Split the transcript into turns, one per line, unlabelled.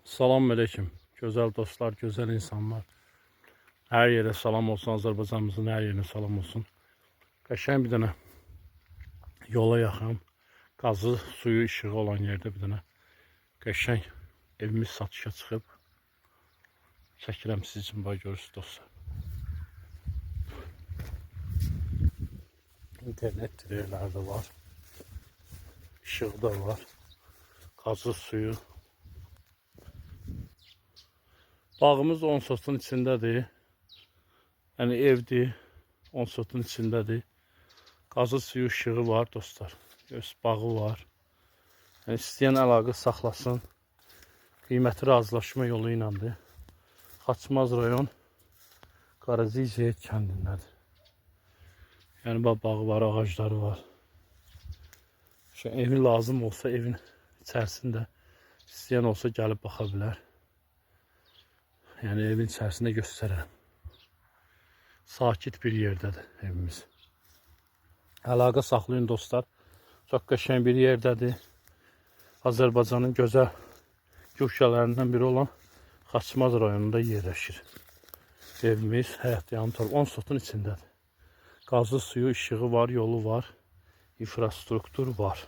Salam aleyküm. Gözəl dostlar, gözəl insanlar. Hər yerə salam olsun, Azərbaycanımızın hər yerinə salam olsun. Qəşəng bir dənə yola yaxın, qazı, suyu, işığı olan yerdə bir dənə qəşəng evimiz satışa çıxıb. Çəkirəm siz üçün, bax görürsünüz dostlar. İnternet direğləri də var. İşığı da var. Qazı, suyu. Bağımız 10 sotun içindədir. Yəni evdir, 10 sotun içindədir. Qazı, suyu, işığı var dostlar. Göz bağı var. Yəni istəyən əlaqə saxlasın. Qiyməti razılaşma yolu iləndir. Xaçmaz rayon Qaraziyet kəndindədir. Yəni bağı var, ağacları var. Şu evin lazım olsa evin içərisində istəyən olsa gəlib baxa bilər. Yəni evin içərisində göstərərəm. Sakit bir yerdədir evimiz. Əlaqə saxlayın dostlar. Çox qəşəng bir yerdədir. Azərbaycanın gözəl güşələrindən biri olan Xaçmaz rayonunda yerləşir. Evimiz həyat yanı 10 sotun içindədir. Qazı, suyu, işığı var, yolu var, infrastruktur var.